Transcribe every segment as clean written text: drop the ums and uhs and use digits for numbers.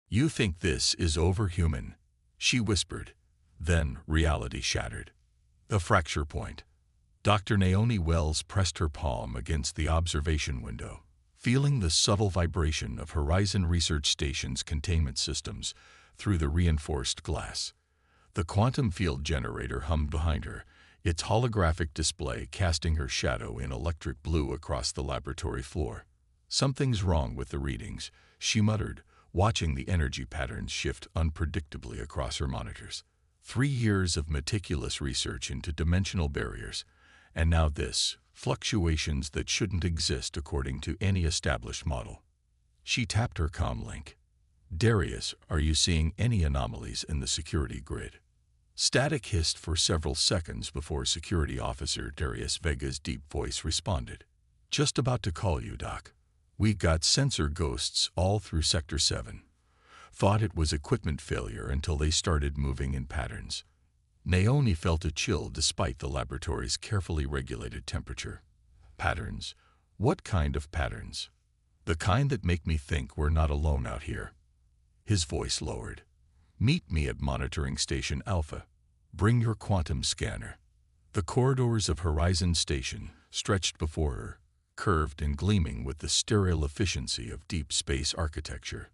"You think this is overhuman," she whispered. Then reality shattered. A fracture point. Dr. Naomi Wells pressed her palm against the observation window, feeling the subtle vibration of Horizon Research Station's containment systems through the reinforced glass. The quantum field generator hummed behind her, its holographic display casting her shadow in electric blue across the laboratory floor. "Something's wrong with the readings," she muttered, watching the energy patterns shift unpredictably across her monitors. 3 years of meticulous research into dimensional barriers, and now this, fluctuations that shouldn't exist according to any established model. She tapped her comm link. "Darius, are you seeing any anomalies in the security grid?" Static hissed for several seconds before Security Officer Darius Vega's deep voice responded. "Just about to call you, Doc. We got sensor ghosts all through Sector 7. Thought it was equipment failure until they started moving in patterns." Naomi felt a chill despite the laboratory's carefully regulated temperature. "Patterns? What kind of patterns?" "The kind that make me think we're not alone out here." His voice lowered. "Meet me at Monitoring Station Alpha. Bring your quantum scanner." The corridors of Horizon Station stretched before her, curved and gleaming with the sterile efficiency of deep space architecture.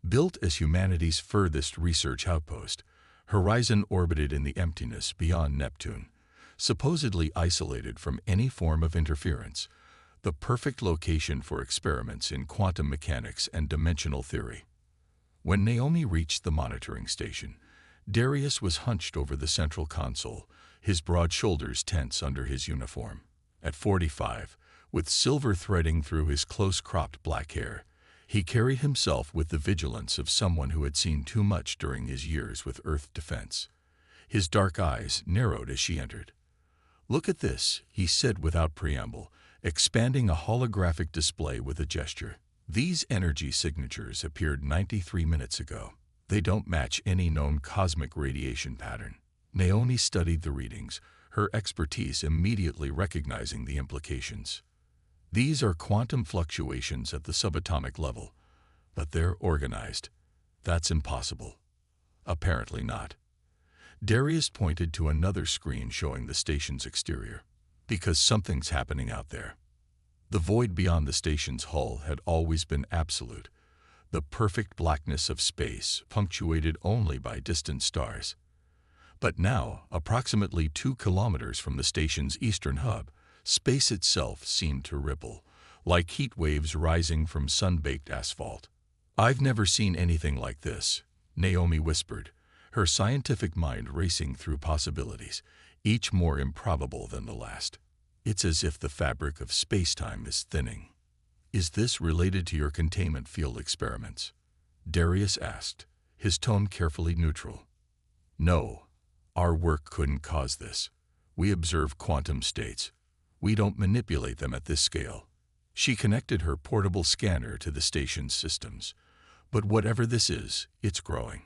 Built as humanity's furthest research outpost, Horizon orbited in the emptiness beyond Neptune, supposedly isolated from any form of interference, the perfect location for experiments in quantum mechanics and dimensional theory. When Naomi reached the monitoring station, Darius was hunched over the central console, his broad shoulders tense under his uniform. At 45, with silver threading through his close-cropped black hair, he carried himself with the vigilance of someone who had seen too much during his years with Earth defense. His dark eyes narrowed as she entered. "Look at this," he said without preamble, expanding a holographic display with a gesture. "These energy signatures appeared 93 minutes ago. They don't match any known cosmic radiation pattern." Naomi studied the readings, her expertise immediately recognizing the implications. "These are quantum fluctuations at the subatomic level, but they're organized. That's impossible." "Apparently not." Darius pointed to another screen showing the station's exterior. "Because something's happening out there." The void beyond the station's hull had always been absolute, the perfect blackness of space punctuated only by distant stars. But now, approximately 2 kilometers from the station's eastern hub, space itself seemed to ripple, like heat waves rising from sun-baked asphalt. "I've never seen anything like this," Naomi whispered, her scientific mind racing through possibilities, each more improbable than the last. "It's as if the fabric of space-time is thinning." "Is this related to your containment field experiments?" Darius asked, his tone carefully neutral. "No, our work couldn't cause this. We observe quantum states. We don't manipulate them at this scale." She connected her portable scanner to the station's systems. "But whatever this is, it's growing."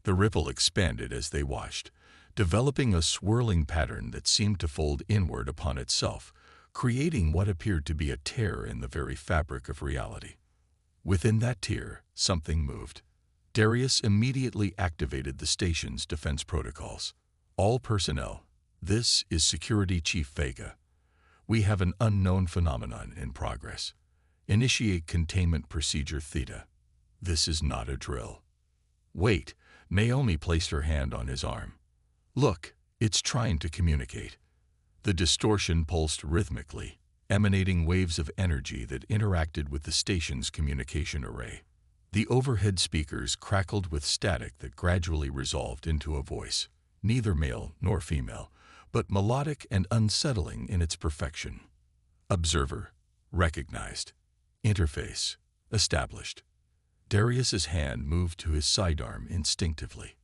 The ripple expanded as they watched, developing a swirling pattern that seemed to fold inward upon itself, creating what appeared to be a tear in the very fabric of reality. Within that tear, something moved. Darius immediately activated the station's defense protocols. "All personnel, this is Security Chief Vega. We have an unknown phenomenon in progress. Initiate containment procedure Theta." "This is not a drill." "Wait," Naomi placed her hand on his arm. "Look, it's trying to communicate." The distortion pulsed rhythmically, emanating waves of energy that interacted with the station's communication array. The overhead speakers crackled with static that gradually resolved into a voice, neither male nor female, but melodic and unsettling in its perfection. "Observer, recognized. Interface, established." Darius's hand moved to his sidearm instinctively.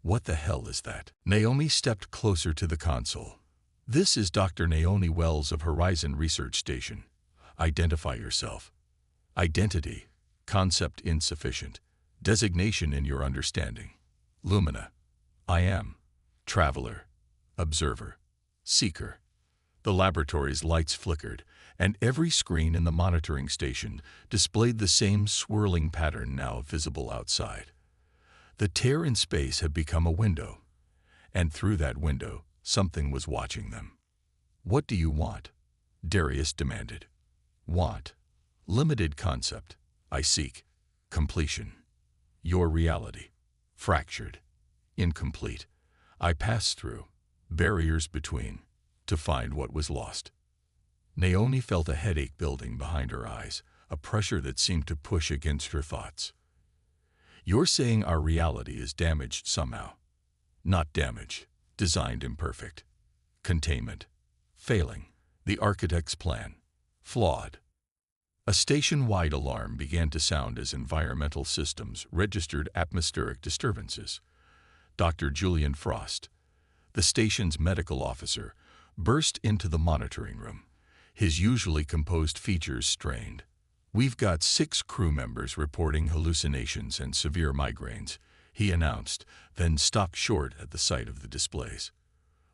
"What the hell is that?" Naomi stepped closer to the console. "This is Dr. Naomi Wells of Horizon Research Station. Identify yourself." "Identity, concept insufficient. Designation in your understanding." "Lumina." "I am. Traveler. Observer. Seeker." The laboratory's lights flickered, and every screen in the monitoring station displayed the same swirling pattern now visible outside. The tear in space had become a window, and through that window, something was watching them. "What do you want?" Darius demanded. "Want. Limited concept. I seek. Completion. Your reality. Fractured. Incomplete. I pass through. Barriers between. To find what was lost." Naomi felt a headache building behind her eyes, a pressure that seemed to push against her thoughts. "You're saying our reality is damaged somehow." "Not damaged. Designed imperfect. Containment. Failing. The architect's plan. Flawed." A station-wide alarm began to sound as environmental systems registered atmospheric disturbances. Dr. Julian Frost, the station's medical officer, burst into the monitoring room, his usually composed features strained. "We've got 6 crew members reporting hallucinations and severe migraines," he announced, then stopped short at the sight of the displays.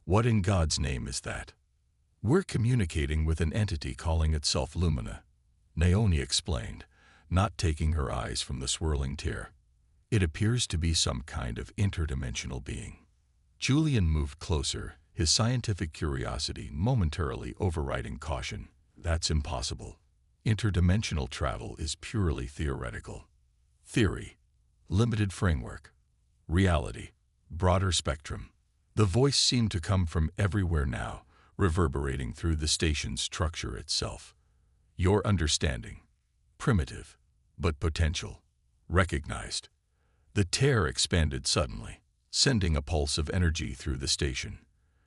"What in God's name is that?" "We're communicating with an entity calling itself Lumina," Naomi explained, not taking her eyes from the swirling tear. "It appears to be some kind of interdimensional being." Julian moved closer, his scientific curiosity momentarily overriding caution. "That's impossible. Interdimensional travel is purely theoretical. Theory. Limited framework. Reality. Broader spectrum." The voice seemed to come from everywhere now, reverberating through the station's structure itself. "Your understanding. Primitive, but potential. Recognized." The tear expanded suddenly, sending a pulse of energy through the station.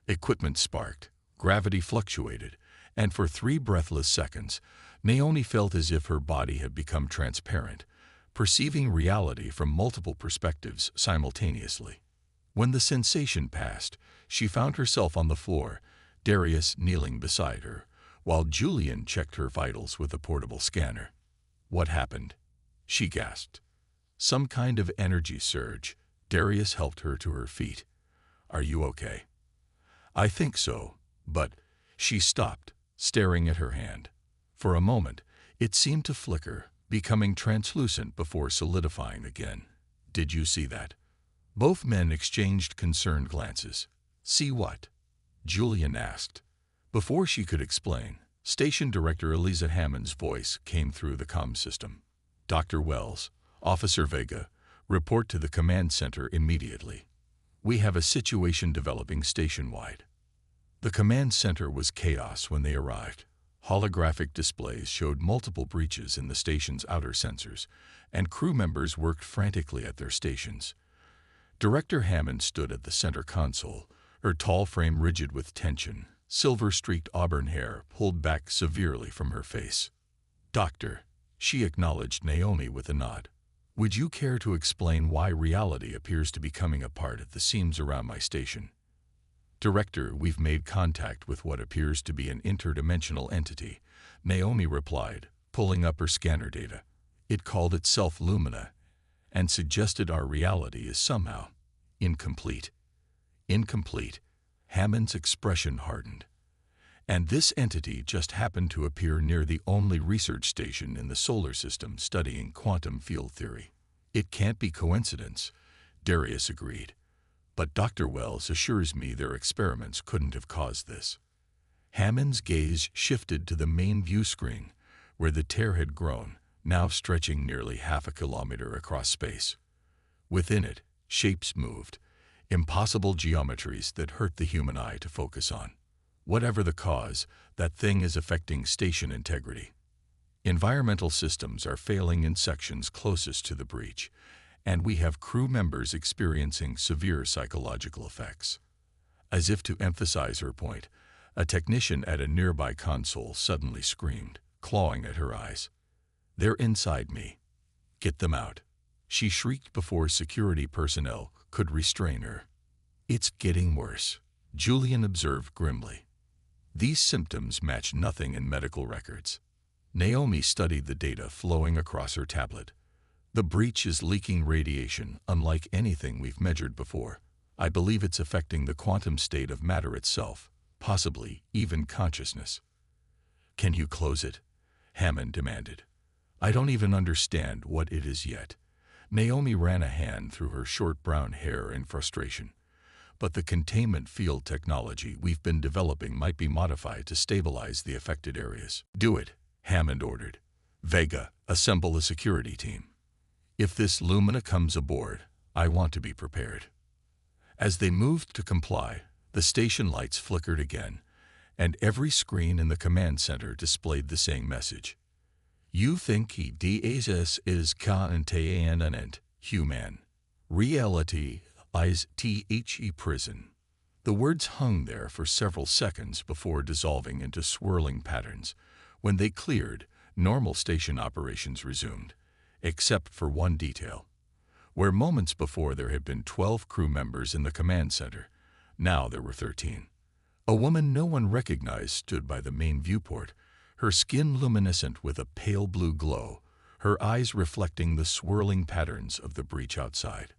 Equipment sparked, gravity fluctuated, and for 3 breathless seconds, Naomi felt as if her body had become transparent, perceiving reality from multiple perspectives simultaneously. When the sensation passed, she found herself on the floor, Darius kneeling beside her, while Julian checked her vitals with a portable scanner. "What happened?" she gasped. "Some kind of energy surge." Darius helped her to her feet. "Are you okay?" "I think so, but—" She stopped, staring at her hand. For a moment, it seemed to flicker, becoming translucent before solidifying again. "Did you see that?" Both men exchanged concerned glances. "See what?" Julian asked. Before she could explain, Station Director Eliza Hammond's voice came through the comm system. "Dr. Wells, Officer Vega, report to the command center immediately. We have a situation developing station-wide." The command center was chaos when they arrived. Holographic displays showed multiple breaches in the station's outer sensors, and crew members worked frantically at their stations. Director Hammond stood at the center console, her tall frame rigid with tension, silver-streaked auburn hair pulled back severely from her face. "Doctor," she acknowledged Naomi with a nod. "Would you care to explain why reality appears to be coming apart at the seams around my station?" "Director, we've made contact with what appears to be an interdimensional entity," Naomi replied, pulling up her scanner data. "It called itself Lumina, and suggested our reality is somehow incomplete." "Incomplete?" Hammond's expression hardened. "And this entity just happened to appear near the only research station in the solar system studying quantum field theory." "It can't be coincidence," Darius agreed. "But Dr. Wells assures me their experiments couldn't have caused this." Hammond's gaze shifted to the main view screen, where the tear had grown, now stretching nearly half a kilometer across space. Within it, shapes moved, impossible geometries that hurt the human eye to focus on. Whatever the cause, that thing is affecting station integrity. Environmental systems are failing in sections closest to the breach, and we have crew members experiencing severe psychological effects. As if to emphasize her point, a technician at a nearby console suddenly screamed, clawing at her eyes. "They're inside me. Get them out." She shrieked before security personnel could restrain her. "It's getting worse," Julian observed grimly. "These symptoms match nothing in medical records." Naomi studied the data flowing across her tablet. "The breach is leaking radiation unlike anything we've measured before. I believe it's affecting the quantum state of matter itself, possibly even consciousness." "Can you close it?" Hammond demanded. "I don't even understand what it is yet." Naomi ran a hand through her short brown hair in frustration. But the containment field technology we've been developing might be modified to stabilize the affected areas. Do it, Hammond ordered. Vega, assemble a security team. If this Lumina comes aboard, I want to be prepared. As they moved to comply, the station lights flickered again, and every screen in the command center displayed the same message. You think he DSS is containment, human. Reality is the prison. The words hung there for several seconds before dissolving into swirling patterns. When they cleared, normal station operations resumed, except for one detail. Where moments before there had been 12 crew members in the command center, now there were 13. A woman no one recognized stood by the main viewport, her skin luminescent with a pale blue glow, her eyes reflecting the swirling patterns of the breach outside.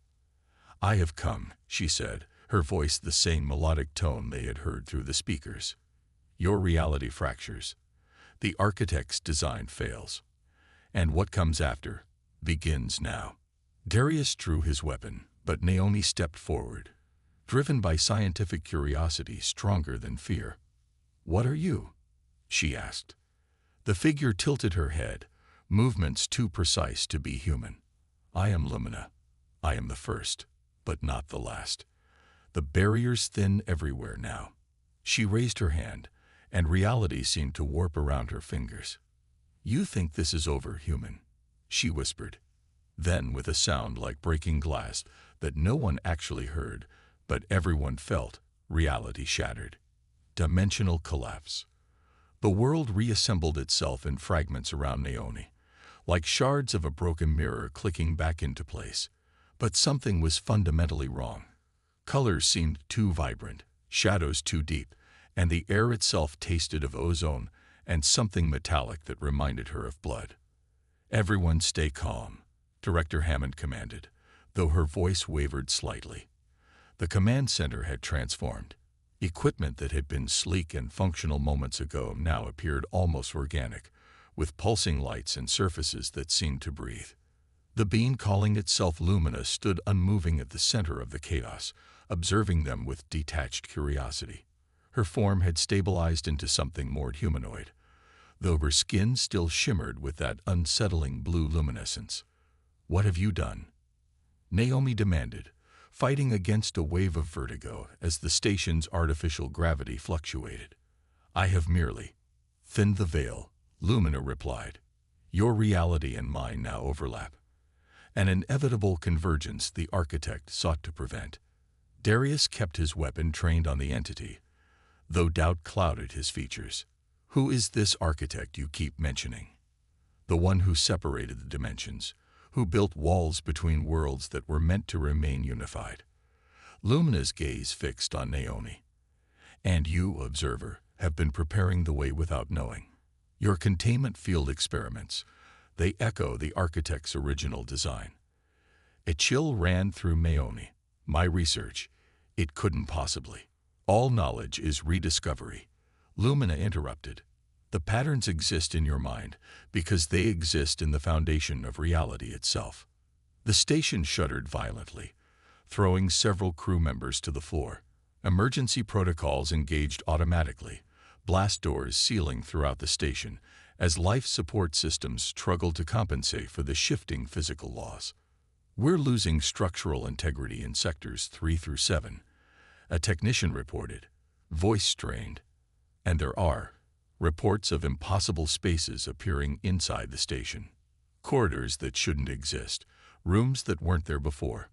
I have come, she said, her voice the same melodic tone they had heard through the speakers. Your reality fractures. The architect's design fails. And what comes after begins now. Darius drew his weapon, but Naomi stepped forward, driven by scientific curiosity stronger than fear. What are you? She asked. The figure tilted her head, movements too precise to be human. I am Lumina. I am the first, but not the last. The barriers thin everywhere now. She raised her hand, and reality seemed to warp around her fingers. You think this is over, human? She whispered. Then, with a sound like breaking glass that no one actually heard, but everyone felt, reality shattered. Dimensional collapse. The world reassembled itself in fragments around Naomi, like shards of a broken mirror clicking back into place. But something was fundamentally wrong. Colors seemed too vibrant, shadows too deep, and the air itself tasted of ozone and something metallic that reminded her of blood. Everyone stay calm, Director Hammond commanded, though her voice wavered slightly. The command center had transformed. Equipment that had been sleek and functional moments ago now appeared almost organic, with pulsing lights and surfaces that seemed to breathe. The being calling itself Lumina stood unmoving at the center of the chaos, observing them with detached curiosity. Her form had stabilized into something more humanoid, though her skin still shimmered with that unsettling blue luminescence. What have you done? Naomi demanded, fighting against a wave of vertigo as the station's artificial gravity fluctuated. I have merely thinned the veil, Lumina replied. Your reality and mine now overlap. An inevitable convergence the architect sought to prevent. Darius kept his weapon trained on the entity, though doubt clouded his features. Who is this architect you keep mentioning? The one who separated the dimensions, who built walls between worlds that were meant to remain unified. Lumina's gaze fixed on Naomi. And you, observer, have been preparing the way without knowing. Your containment field experiments, they echo the architect's original design. A chill ran through Naomi. My research, it couldn't possibly. All knowledge is rediscovery. Lumina interrupted. The patterns exist in your mind because they exist in the foundation of reality itself. The station shuddered violently, throwing several crew members to the floor. Emergency protocols engaged automatically, blast doors sealing throughout the station as life support systems struggled to compensate for the shifting physical laws. We're losing structural integrity in sectors 3 through 7, a technician reported, voice strained. And there are reports of impossible spaces appearing inside the station. Corridors that shouldn't exist, rooms that weren't there before.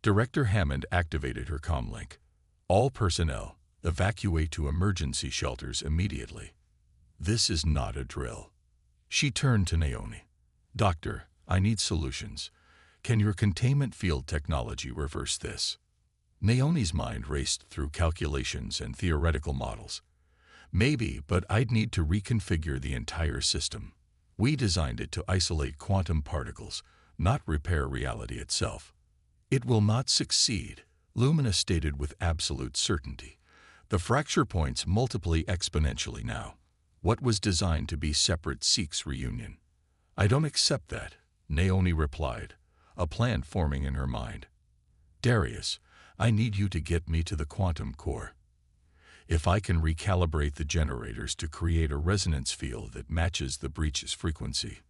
Director Hammond activated her comlink. All personnel, evacuate to emergency shelters immediately. This is not a drill. She turned to Naomi. Doctor, I need solutions. Can your containment field technology reverse this? Naomi's mind raced through calculations and theoretical models. Maybe, but I'd need to reconfigure the entire system. We designed it to isolate quantum particles, not repair reality itself. It will not succeed, Lumina stated with absolute certainty. The fracture points multiply exponentially now. What was designed to be separate seeks reunion. I don't accept that, Naomi replied. a plan forming in her mind. Darius, I need you to get me to the quantum core. If I can recalibrate the generators to create a resonance field that matches the breach's frequency.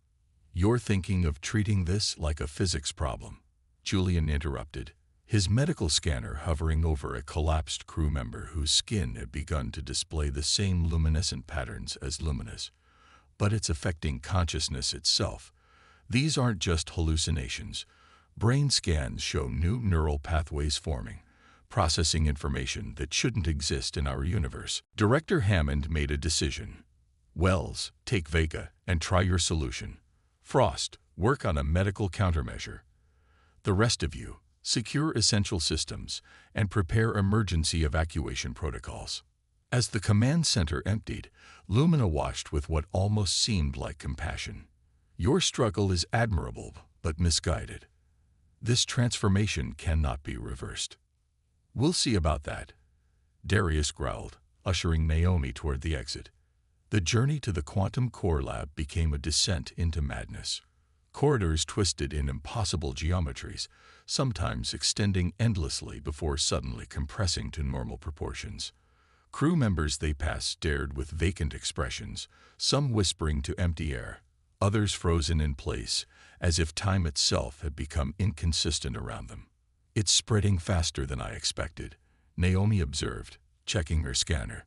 You're thinking of treating this like a physics problem, Julian interrupted, his medical scanner hovering over a collapsed crew member whose skin had begun to display the same luminescent patterns as Lumina's. But it's affecting consciousness itself. These aren't just hallucinations. Brain scans show new neural pathways forming, processing information that shouldn't exist in our universe. Director Hammond made a decision. Wells, take Vega and try your solution. Frost, work on a medical countermeasure. The rest of you, secure essential systems and prepare emergency evacuation protocols. As the command center emptied, Lumina watched with what almost seemed like compassion. Your struggle is admirable, but misguided. This transformation cannot be reversed. We'll see about that, Darius growled, ushering Naomi toward the exit. The journey to the quantum core lab became a descent into madness. Corridors twisted in impossible geometries, sometimes extending endlessly before suddenly compressing to normal proportions. Crew members they passed stared with vacant expressions, some whispering to empty air, others frozen in place, as if time itself had become inconsistent around them. It's spreading faster than I expected, Naomi observed, checking her scanner.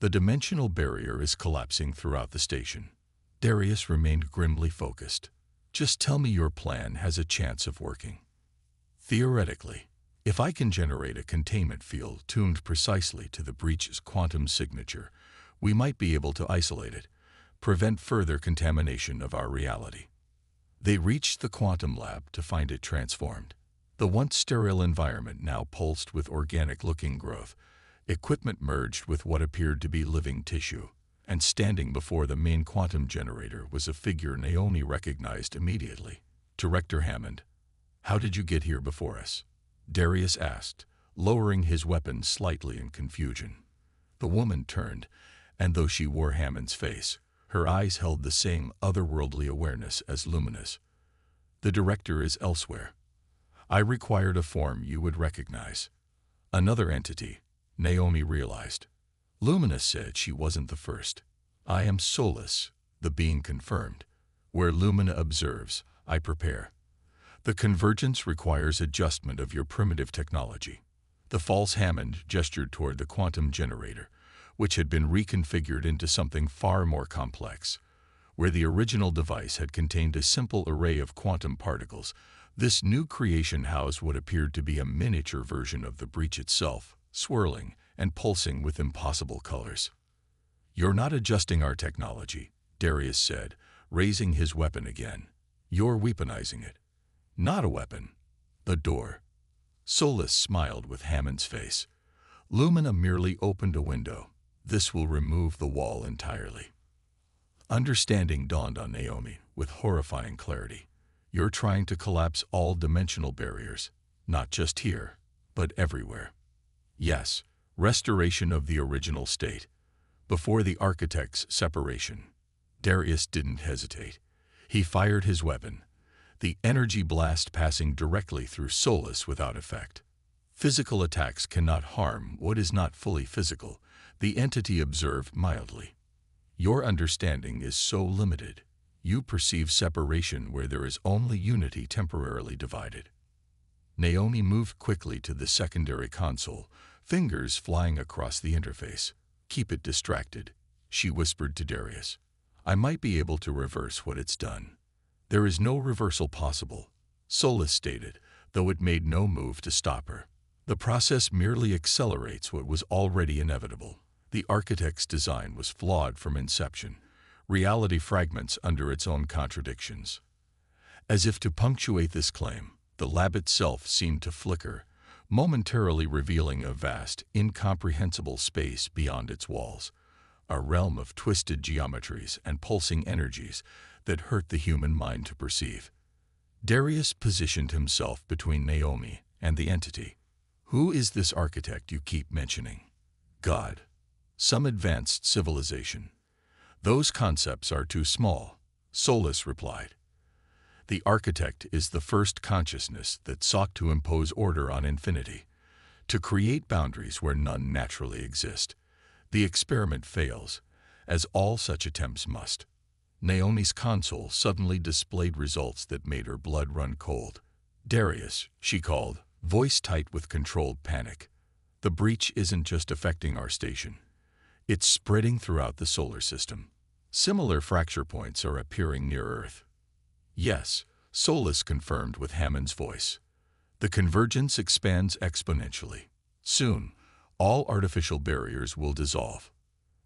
The dimensional barrier is collapsing throughout the station. Darius remained grimly focused. Just tell me your plan has a chance of working. Theoretically, if I can generate a containment field tuned precisely to the breach's quantum signature, we might be able to isolate it, prevent further contamination of our reality. They reached the quantum lab to find it transformed. The once sterile environment now pulsed with organic-looking growth. Equipment merged with what appeared to be living tissue, and standing before the main quantum generator was a figure Naomi recognized immediately. Director Hammond. How did you get here before us? Darius asked, lowering his weapon slightly in confusion. The woman turned, and though she wore Hammond's face, her eyes held the same otherworldly awareness as Lumina's. The director is elsewhere. I required a form you would recognize. Another entity, Naomi realized. Lumina said she wasn't the first. I am Solus, the being confirmed. Where Lumina observes, I prepare. The convergence requires adjustment of your primitive technology. The false Hammond gestured toward the quantum generator, which had been reconfigured into something far more complex. Where the original device had contained a simple array of quantum particles, this new creation housed what appeared to be a miniature version of the breach itself, swirling and pulsing with impossible colors. You're not adjusting our technology, Darius said, raising his weapon again. You're weaponizing it. Not a weapon. The door. Solus smiled with Hammond's face. Lumina merely opened a window. This will remove the wall entirely. Understanding dawned on Naomi with horrifying clarity. You're trying to collapse all dimensional barriers, not just here, but everywhere. Yes, restoration of the original state. Before the architect's separation. Darius didn't hesitate. He fired his weapon, the energy blast passing directly through Solus without effect. Physical attacks cannot harm what is not fully physical, the entity observed mildly. Your understanding is so limited. You perceive separation where there is only unity temporarily divided. Naomi moved quickly to the secondary console, fingers flying across the interface. Keep it distracted, she whispered to Darius. I might be able to reverse what it's done. There is no reversal possible, Solus stated, though it made no move to stop her. The process merely accelerates what was already inevitable. The architect's design was flawed from inception. Reality fragments under its own contradictions. As if to punctuate this claim, the lab itself seemed to flicker, momentarily revealing a vast, incomprehensible space beyond its walls, a realm of twisted geometries and pulsing energies that hurt the human mind to perceive. Darius positioned himself between Naomi and the entity. Who is this architect you keep mentioning? God. Some advanced civilization. Those concepts are too small, Solus replied. The architect is the first consciousness that sought to impose order on infinity, to create boundaries where none naturally exist. The experiment fails, as all such attempts must. Naomi's console suddenly displayed results that made her blood run cold. "Darius," she called, voice tight with controlled panic. "The breach isn't just affecting our station. It's spreading throughout the solar system. Similar fracture points are appearing near Earth." "Yes," Solus confirmed with Hammond's voice. "The convergence expands exponentially. Soon, all artificial barriers will dissolve."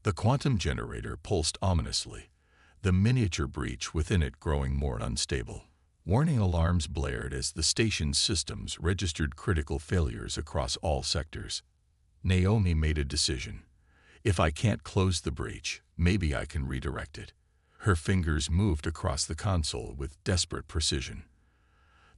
The quantum generator pulsed ominously, the miniature breach within it growing more unstable. Warning alarms blared as the station's systems registered critical failures across all sectors. Naomi made a decision. "If I can't close the breach, maybe I can redirect it." Her fingers moved across the console with desperate precision.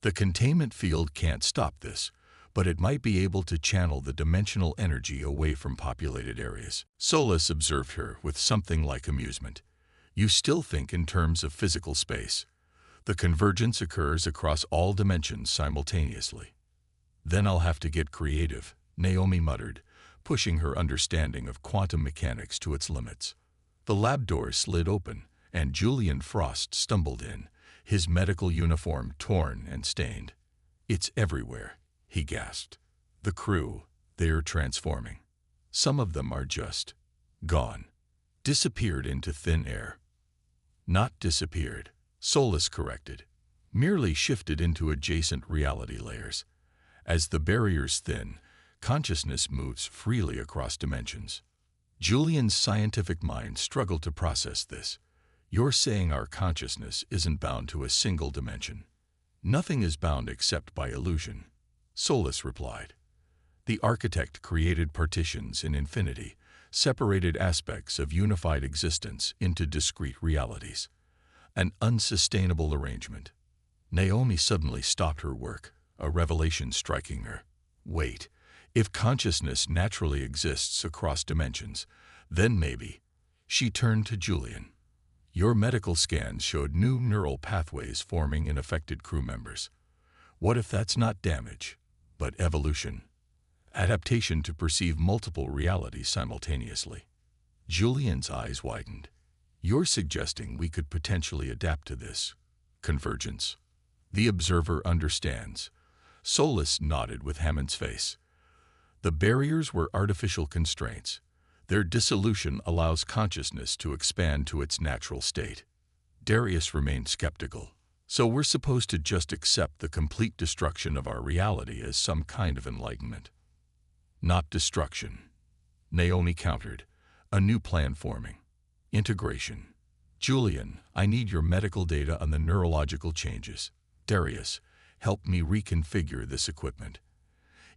"The containment field can't stop this, but it might be able to channel the dimensional energy away from populated areas." Solus observed her with something like amusement. "You still think in terms of physical space. The convergence occurs across all dimensions simultaneously." "Then I'll have to get creative," Naomi muttered, pushing her understanding of quantum mechanics to its limits. The lab door slid open, and Julian Frost stumbled in, his medical uniform torn and stained. "It's everywhere," he gasped. "The crew, they're transforming. Some of them are just gone. Disappeared into thin air." "Not disappeared," Solus corrected. "Merely shifted into adjacent reality layers. As the barriers thin, consciousness moves freely across dimensions." Julian's scientific mind struggled to process this. "You're saying our consciousness isn't bound to a single dimension?" "Nothing is bound except by illusion," Solus replied. "The architect created partitions in infinity, separated aspects of unified existence into discrete realities. An unsustainable arrangement." Naomi suddenly stopped her work, a revelation striking her. "Wait, if consciousness naturally exists across dimensions, then maybe..." She turned to Julian. "Your medical scans showed new neural pathways forming in affected crew members. What if that's not damage, but evolution? Adaptation to perceive multiple realities simultaneously?" Julian's eyes widened. "You're suggesting we could potentially adapt to this convergence?" "The observer understands." Solus nodded with Hammond's face. "The barriers were artificial constraints. Their dissolution allows consciousness to expand to its natural state." Darius remained skeptical. "So we're supposed to just accept the complete destruction of our reality as some kind of enlightenment?" "Not destruction," Naomi countered, a new plan forming. "Integration. Julian, I need your medical data on the neurological changes. Darius, help me reconfigure this equipment.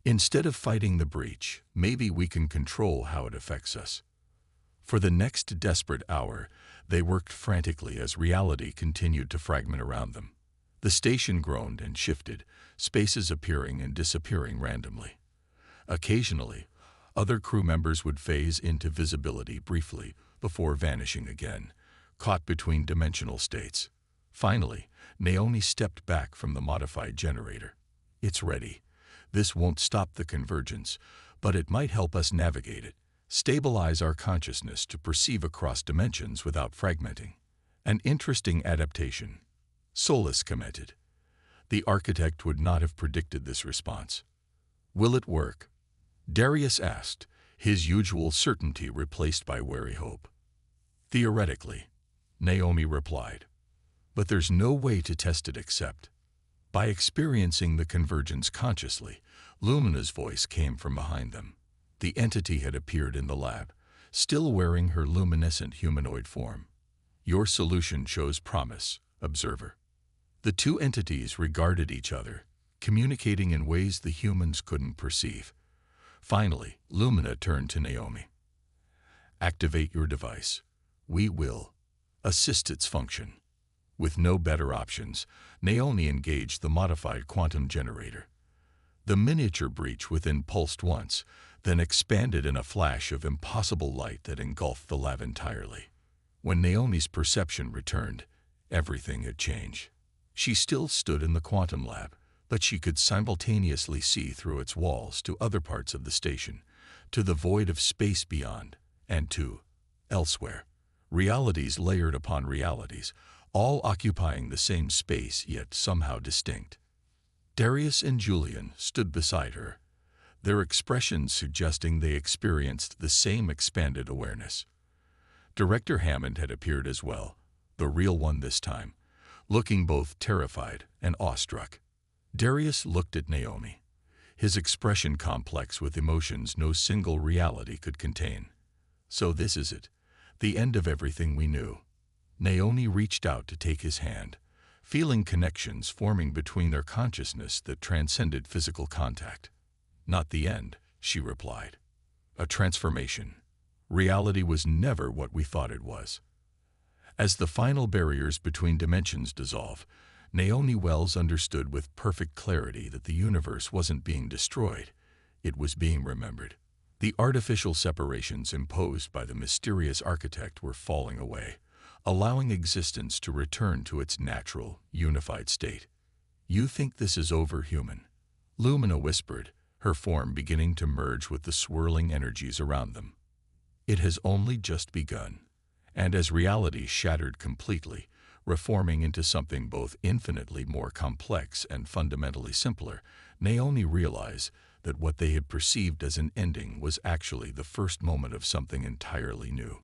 Instead of fighting the breach, maybe we can control how it affects us." For the next desperate hour, they worked frantically as reality continued to fragment around them. The station groaned and shifted, spaces appearing and disappearing randomly. Occasionally, other crew members would phase into visibility briefly before vanishing again, caught between dimensional states. Finally, Naomi stepped back from the modified generator. "It's ready. This won't stop the convergence, but it might help us navigate it, stabilize our consciousness to perceive across dimensions without fragmenting." "An interesting adaptation," Solus commented. The architect would not have predicted this response. "Will it work?" Darius asked, his usual certainty replaced by wary hope. "Theoretically," Naomi replied. "But there's no way to test it except by experiencing the convergence consciously." Lumina's voice came from behind them. The entity had appeared in the lab, still wearing her luminescent humanoid form. "Your solution shows promise, observer." The two entities regarded each other, communicating in ways the humans couldn't perceive. Finally, Lumina turned to Naomi. "Activate your device. We will assist its function." With no better options, Naomi engaged the modified quantum generator. The miniature breach within pulsed once, then expanded in a flash of impossible light that engulfed the lab entirely. When Naomi's perception returned, everything had changed. She still stood in the quantum lab, but she could simultaneously see through its walls to other parts of the station, to the void of space beyond, and to elsewhere. Realities layered upon realities, all occupying the same space yet somehow distinct. Darius and Julian stood beside her, their expressions suggesting they experienced the same expanded awareness. Director Hammond had appeared as well, the real one this time, looking both terrified and awestruck. Darius looked at Naomi, his expression complex with emotions no single reality could contain. So this is it, the end of everything we knew. Naomi reached out to take his hand, feeling connections forming between their consciousness that transcended physical contact. Not the end, she replied. A transformation. Reality was never what we thought it was. As the final barriers between dimensions dissolve, Naomi Wells understood with perfect clarity that the universe wasn't being destroyed, it was being remembered. The artificial separations imposed by the mysterious architect were falling away, allowing existence to return to its natural, unified state. "You think this is over, human?" Lumina whispered, her form beginning to merge with the swirling energies around them. "It has only just begun." And as reality shattered completely, reforming into something both infinitely more complex and fundamentally simpler, Naomi realized that what they had perceived as an ending was actually the first moment of something entirely new.